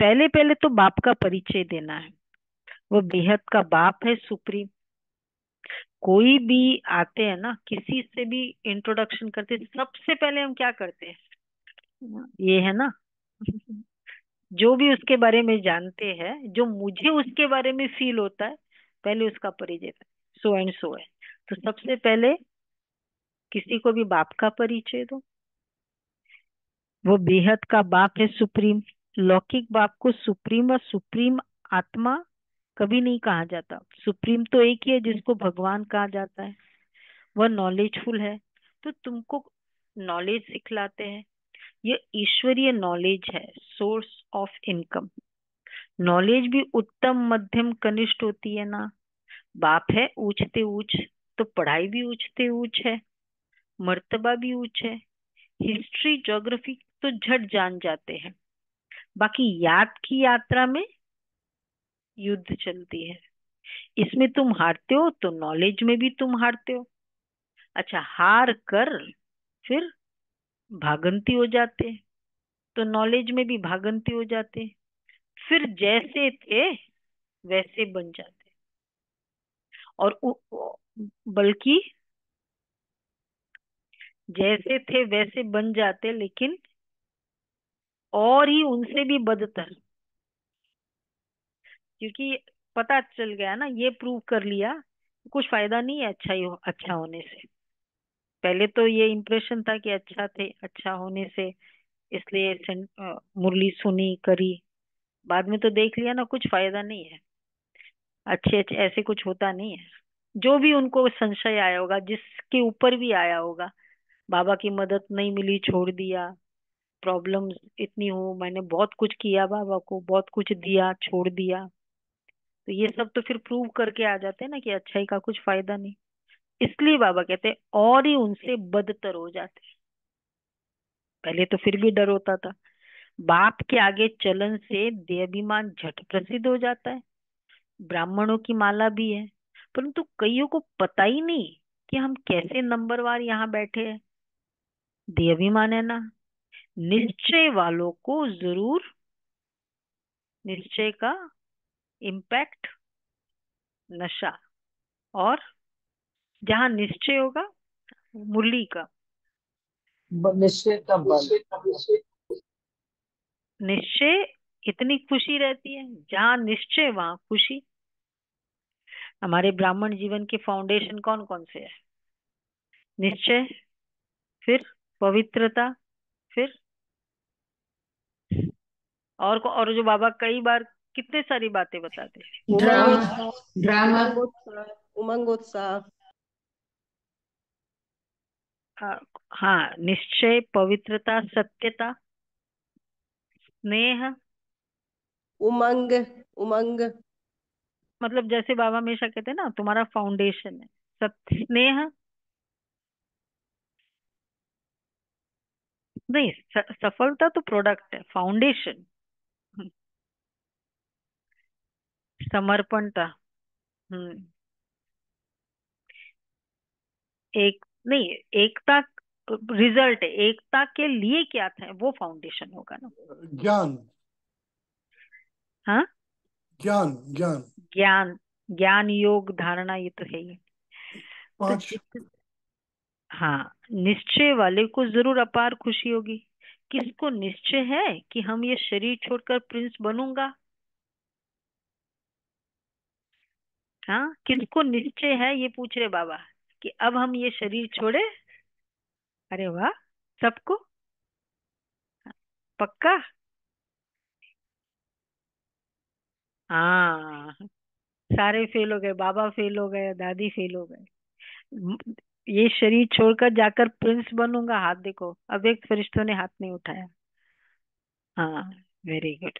पहले पहले तो बाप का परिचय देना है। वो बेहद का बाप है, सुप्रीम। कोई भी आते हैं ना, किसी से भी इंट्रोडक्शन करते हैं, सबसे पहले हम क्या करते हैं, ये है ना। जो भी उसके बारे में जानते हैं, जो मुझे उसके बारे में फील होता है, पहले उसका परिचय, सो एंड सो है। तो सबसे पहले किसी को भी बाप का परिचय दो। वो बेहद का बाप है, सुप्रीम। लौकिक बाप को सुप्रीम और सुप्रीम आत्मा कभी नहीं कहा जाता। सुप्रीम तो एक ही है जिसको भगवान कहा जाता है। वह नॉलेजफुल है, तो तुमको नॉलेज सिखलाते हैं। ये ईश्वरीय नॉलेज है, सोर्स ऑफ इनकम। नॉलेज भी उत्तम मध्यम कनिष्ठ होती है ना। बाप है ऊंचते ऊंच, तो पढ़ाई भी ऊंचते ऊंच है, मर्तबा भी ऊंच है। हिस्ट्री ज्योग्राफी तो झट जान जाते हैं, बाकी याद की यात्रा में युद्ध चलती है। इसमें तुम हारते हो तो नॉलेज में भी तुम हारते हो। अच्छा, हार कर फिर भागंती हो जाते, तो नॉलेज में भी भागंती हो जाते, फिर जैसे थे वैसे बन जाते। और बल्कि जैसे थे वैसे बन जाते, लेकिन और ही उनसे भी बदतर। क्योंकि पता चल गया ना, ये प्रूव कर लिया कुछ फायदा नहीं है अच्छा होने से। पहले तो ये इम्प्रेशन था कि अच्छा थे, अच्छा होने से, इसलिए मुरली सुनी करी। बाद में तो देख लिया ना, कुछ फायदा नहीं है। अच्छे अच्छे ऐसे कुछ होता नहीं है। जो भी उनको संशय आया होगा, जिसके ऊपर भी आया होगा, बाबा की मदद नहीं मिली छोड़ दिया, प्रॉब्लम्स इतनी हो, मैंने बहुत कुछ किया बाबा को, बहुत कुछ दिया छोड़ दिया, तो ये सब तो फिर प्रूव करके आ जाते हैं ना कि अच्छाई का कुछ फायदा नहीं। इसलिए बाबा कहते हैं और ही उनसे बदतर हो जाते हैं। पहले तो फिर भी डर होता था। बाप के आगे चलन से देहाभिमान झट प्रसिद्ध हो जाता है। ब्राह्मणों की माला भी है, परंतु कईयों को पता ही नहीं कि हम कैसे नंबरवार यहाँ बैठे हैं। देहाभिमान है ना। निश्चय वालों को जरूर निश्चय का इम्पैक्ट, नशा, और जहाँ निश्चय होगा मुरली का निश्चय का बल। निश्चय, इतनी खुशी रहती है। जहाँ निश्चय वहां खुशी। हमारे ब्राह्मण जीवन के फाउंडेशन कौन कौन से है? निश्चय, फिर पवित्रता, फिर और जो बाबा कई बार कितने सारी बातें बताते हैं। उमंगोत्साह, ड्रामा। उमंगोत्साह, उमंगोत्साह। हाँ, हाँ, निश्चय, पवित्रता, सत्यता, स्नेह। उमंग, उमंग। मतलब जैसे बाबा हमेशा कहते हैं ना, तुम्हारा फाउंडेशन है सत्य, स्नेह नहीं, सफलता तो प्रोडक्ट है, फाउंडेशन समर्पणता। हम्म एक नहीं, एकता रिजल्ट है। एकता के लिए क्या था वो फाउंडेशन होगा ना। ज्ञान, हाँ, ज्ञान, ज्ञान। ज्ञान, ज्ञान योग धारणा, ये तो है ही। तो 5। हाँ, निश्चय वाले को जरूर अपार खुशी होगी। किसको निश्चय है कि हम ये शरीर छोड़कर प्रिंस बनूंगा? हाँ, किसको निश्चय है, ये पूछ रहे बाबा, कि अब हम ये शरीर छोड़े? अरे वाह, सबको पक्का। हाँ, सारे फेल हो गए, बाबा फेल हो गए, दादी फेल हो गए। ये शरीर छोड़कर जाकर प्रिंस बनूंगा, हाथ देखो, अब एक फरिश्तों ने हाथ नहीं उठाया। हाँ, वेरी गुड।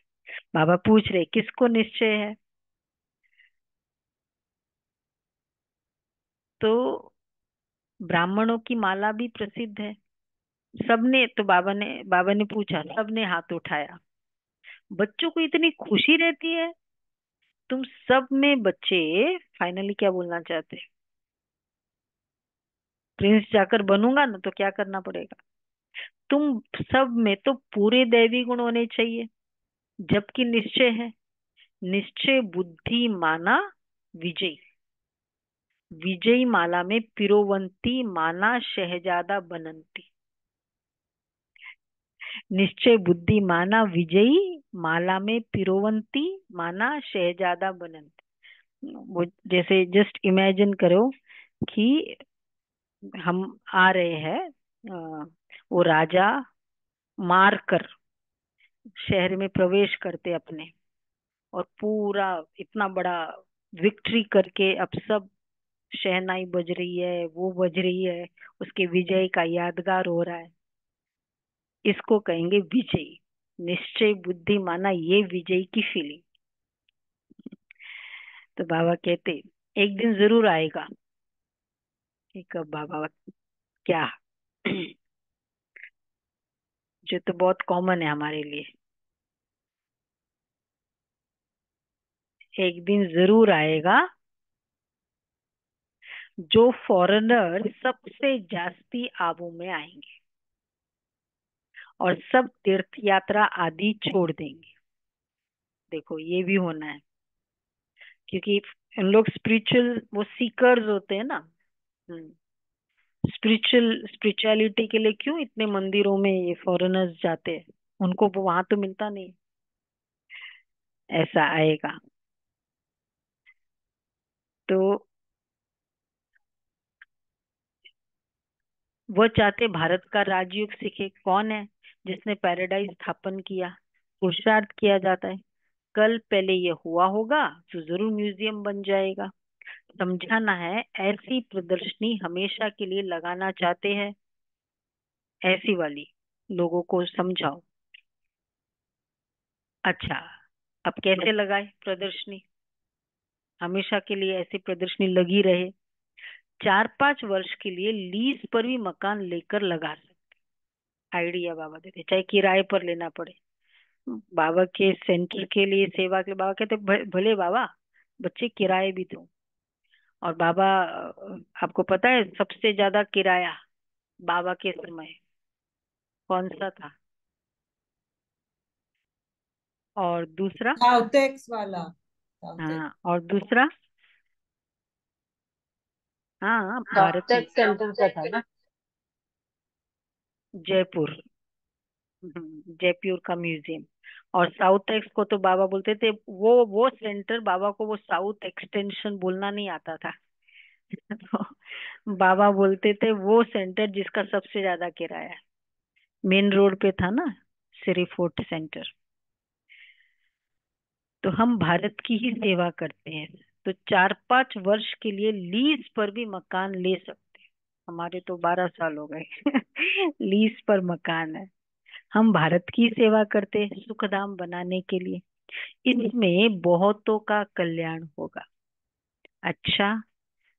बाबा पूछ रहे किसको निश्चय है? तो ब्राह्मणों की माला भी प्रसिद्ध है। सबने तो बाबा ने पूछा, सबने हाथ उठाया। बच्चों को इतनी खुशी रहती है। तुम सब में बच्चे फाइनली क्या बोलना चाहते हैं? प्रिंस जाकर बनूंगा ना, तो क्या करना पड़ेगा? तुम सब में तो पूरे दैवी गुण होने चाहिए। जबकि निश्चय है, निश्चय बुद्धि माना विजयी। विजयी माला में पिरोवंती माना शहजादा बनंती। निश्चय बुद्धि माना विजयी, माला में पिरोवंती माना शहजादा बनंती। वो जैसे जस्ट इमेजिन करो कि हम आ रहे हैं, वो राजा मार कर शहर में प्रवेश करते अपने, और पूरा इतना बड़ा विक्ट्री करके अब सब शहनाई बज रही है, वो बज रही है, उसके विजय का यादगार हो रहा है। इसको कहेंगे विजयी। निश्चय बुद्धि माना ये विजय की फीलिंग। तो बाबा कहते एक दिन जरूर आएगा। कि कब बाबा? क्या? जो तो बहुत कॉमन है हमारे लिए। एक दिन जरूर आएगा जो फॉरेनर सबसे जास्ती आबू में आएंगे और सब तीर्थ यात्रा आदि छोड़ देंगे। देखो ये भी होना है, क्योंकि उन लोग स्पिरिचुअल वो सीकर्स होते हैं ना। स्पिरिचुअलिटी के लिए क्यों इतने मंदिरों में ये फॉरेनर्स जाते हैं? उनको वो वहां तो मिलता नहीं। ऐसा आएगा तो वो चाहते भारत का राजयोग सीखे। कौन है जिसने पैराडाइज स्थापन किया? पुरुषार्थ किया जाता है। कल पहले ये हुआ होगा तो जरूर म्यूजियम बन जाएगा। समझाना है, ऐसी प्रदर्शनी हमेशा के लिए लगाना चाहते हैं। ऐसी वाली लोगों को समझाओ। अच्छा, अब कैसे लगाए प्रदर्शनी? हमेशा के लिए ऐसी प्रदर्शनी लगी रहे। 4-5 वर्ष के लिए लीज पर भी मकान लेकर लगा सकते। आइडिया बाबा देते, चाहे किराए पर लेना पड़े। बाबा के सेंटर के लिए, सेवा के लिए बाबा कहते भले बाबा बच्चे किराए भी दो। और बाबा आपको पता है सबसे ज्यादा किराया बाबा के समय कौन सा था? और दूसरा? साउथेक्स वाला, साउथेक्स। हाँ, और दूसरा? हाँ, भारत में साफ्टेक सेंटर का था ना। जयपुर। जयपुर का म्यूजियम। और साउथ एक्स को तो बाबा बोलते थे, वो सेंटर बाबा को वो साउथ एक्सटेंशन बोलना नहीं आता था। तो बाबा बोलते थे वो सेंटर जिसका सबसे ज्यादा किराया है। मेन रोड पे था ना सिरी फोर्ट सेंटर। तो हम भारत की ही सेवा करते हैं, तो 4-5 वर्ष के लिए लीज पर भी मकान ले सकते हैं। हमारे तो 12 साल हो गए लीज पर मकान है। हम भारत की सेवा करते हैं सुखधाम बनाने के लिए। इसमें बहुतों का कल्याण होगा। अच्छा,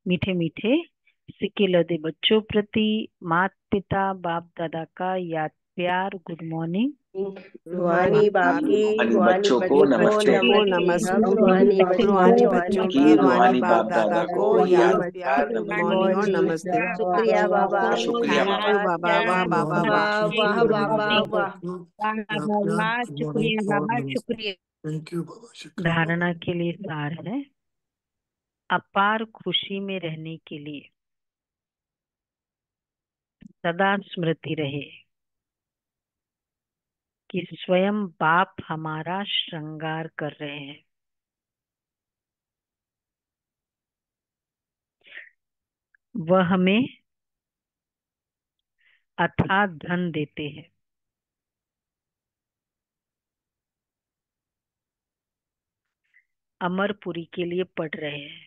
मीठे मीठे सिक्के लदे बच्चों प्रति माता पिता बाप दादा का याद प्यार गुड मॉर्निंग। रूहानी बाप की, रूहानी रूहानी बच्चों को बच्चों को नमस्ते। नमस्ते। हम रूहानी रूहानी बच्चों बच्चों की की रूहानी रूहानी बाप बाप दादा दादा को को याद नमस्ते। प्यार गुड गुड मॉर्निंग और मॉर्निंग। नमस्ते। शुक्रिया बाबा। शुक्रिया बाबा। धन्यवाद। बाबा, वाह थैंक बाबा, वाह वाह। वाह बाबा वाह। शुक्रिया बाबा, शुक्रिया। थैंक यू बाबा, शुक्रिया बाबा। धारणा के लिए सार है, अपार खुशी में रहने के लिए सदा स्मृति रहे कि स्वयं बाप हमारा श्रृंगार कर रहे हैं। वह हमें अथाह धन देते हैं। अमरपुरी के लिए पढ़ रहे हैं।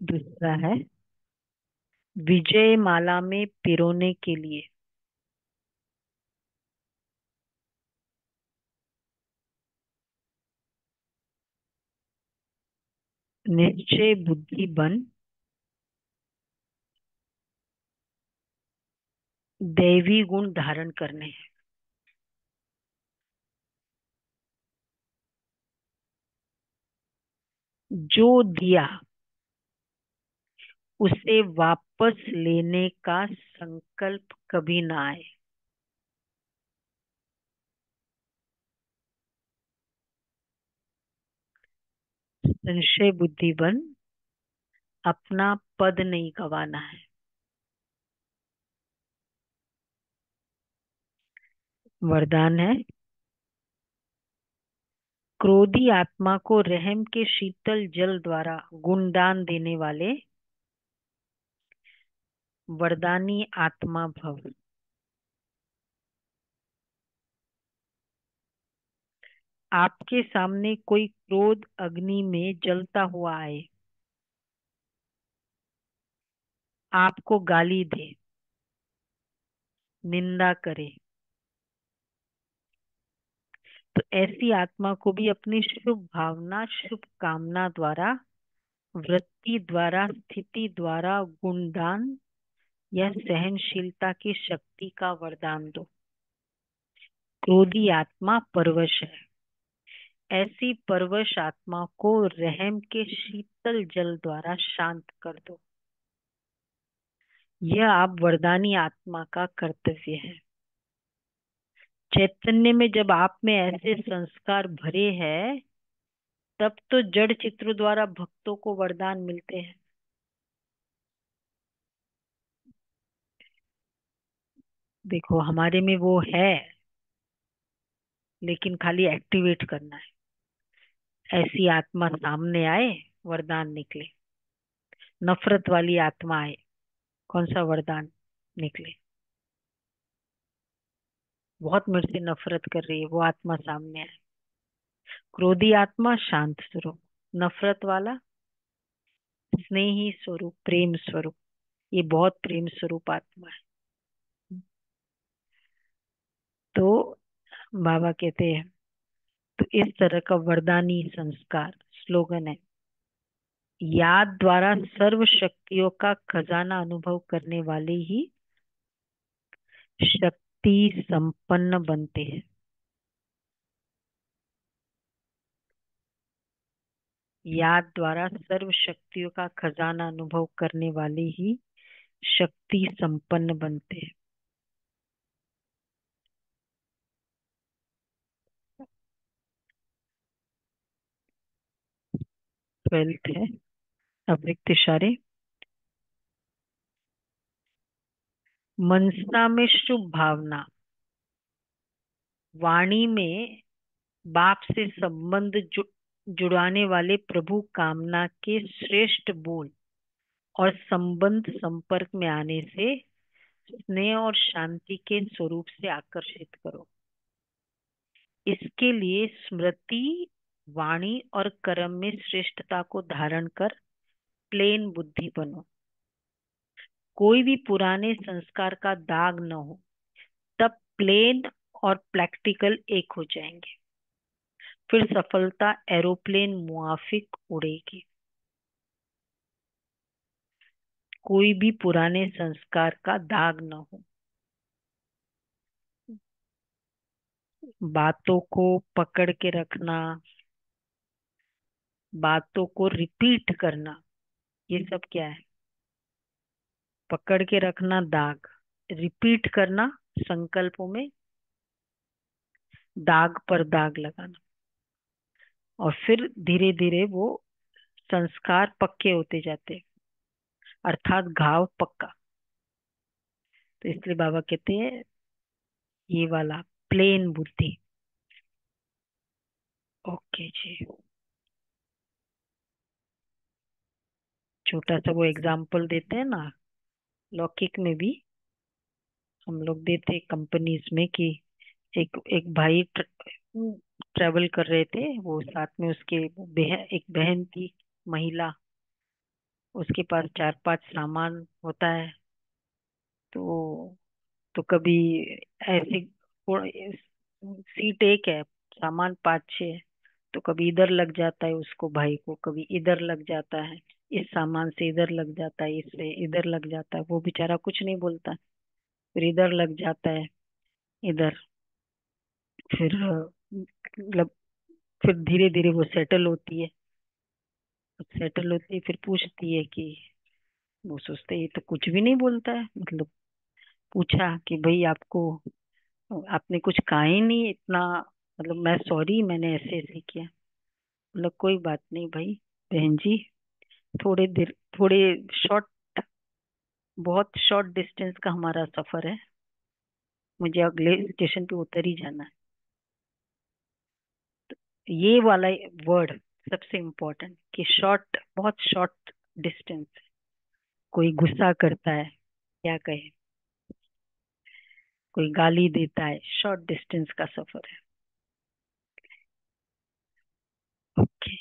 दूसरा है विजय माला में पिरोने के लिए निश्चय बुद्धि बन दैवी गुण धारण करने हैं। जो दिया उसे वापस लेने का संकल्प कभी ना आए। संशय बुद्धि बन अपना पद नहीं गंवाना है। वरदान है क्रोधी आत्मा को रहम के शीतल जल द्वारा गुणदान देने वाले वरदानी आत्मा भव। आपके सामने कोई क्रोध अग्नि में जलता हुआ आए, आपको गाली दे, निंदा करे, तो ऐसी आत्मा को भी अपनी शुभ भावना, शुभ कामना द्वारा, वृत्ति द्वारा, स्थिति द्वारा, गुणदान या सहनशीलता की शक्ति का वरदान दो। क्रोधी आत्मा परवश है, ऐसी परवश आत्मा को रहम के शीतल जल द्वारा शांत कर दो। यह आप वरदानी आत्मा का कर्तव्य है। चैतन्य में जब आप में ऐसे संस्कार भरे हैं, तब तो जड़ चित्र द्वारा भक्तों को वरदान मिलते हैं। देखो, हमारे में वो है, लेकिन खाली एक्टिवेट करना है। ऐसी आत्मा सामने आए, वरदान निकले। नफरत वाली आत्मा आए, कौन सा वरदान निकले? बहुत मेरे से नफरत कर रही है, वो आत्मा सामने आए। क्रोधी आत्मा शांत स्वरूप, नफरत वाला स्नेही स्वरूप, प्रेम स्वरूप। ये बहुत प्रेम स्वरूप आत्मा है। तो बाबा कहते हैं, तो इस तरह का वरदानी संस्कार स्लोगन है, याद द्वारा सर्व शक्तियों का खजाना अनुभव करने वाले ही शक्ति संपन्न बनते हैं। याद द्वारा सर्व शक्तियों का खजाना अनुभव करने वाले ही शक्ति संपन्न बनते हैं। ट्वेल्थ है अव्यक्त इशारे। मनसा में शुभ भावना, वाणी में बाप से संबंध जुड़ाने वाले प्रभु कामना के श्रेष्ठ बोल और संबंध संपर्क में आने से स्नेह और शांति के स्वरूप से आकर्षित करो। इसके लिए स्मृति, वाणी और कर्म में श्रेष्ठता को धारण कर प्लेन बुद्धि बनो। कोई भी पुराने संस्कार का दाग न हो, तब प्लेन और प्रैक्टिकल एक हो जाएंगे। फिर सफलता एरोप्लेन मुआफिक उड़ेगी। कोई भी पुराने संस्कार का दाग न हो। बातों को पकड़ के रखना, बातों को रिपीट करना, ये सब क्या है? पकड़ के रखना दाग, रिपीट करना संकल्पों में दाग पर दाग लगाना, और फिर धीरे धीरे वो संस्कार पक्के होते जाते, अर्थात घाव पक्का। तो इसलिए बाबा कहते हैं, ये वाला प्लेन बुद्धि। ओके जी। छोटा सा वो एग्जाम्पल देते हैं ना, लौकिक में भी हम लोग देते कंपनीज में कि एक एक भाई ट्रेवल कर रहे थे, वो साथ में उसके एक बहन थी, महिला। उसके पास 4-5 सामान होता है, तो कभी ऐसे सीट एक है, सामान 5-6 है, तो कभी इधर लग जाता है उसको भाई को, कभी इधर लग जाता है, इस सामान से इधर लग जाता है, इससे इधर लग जाता है। वो बेचारा कुछ नहीं बोलता, फिर इधर लग जाता है, इधर, फिर मतलब फिर धीरे धीरे वो सेटल होती है। सेटल होती है, फिर पूछती है कि, वो सोचते ये तो कुछ भी नहीं बोलता है, मतलब पूछा कि भाई आपको, आपने कुछ कहा ही नहीं इतना, मतलब मैं सॉरी, मैंने ऐसे ऐसे किया। मतलब कोई बात नहीं भाई, बहन जी, थोड़े देर, थोड़े शॉर्ट, बहुत शॉर्ट डिस्टेंस का हमारा सफर है, मुझे अगले स्टेशन पे उतर ही जाना है। ये वाला वर्ड सबसे इम्पोर्टेंट, कि शॉर्ट, बहुत शॉर्ट डिस्टेंस। कोई गुस्सा करता है, क्या कहे, कोई गाली देता है, शॉर्ट डिस्टेंस का सफर है। ओके।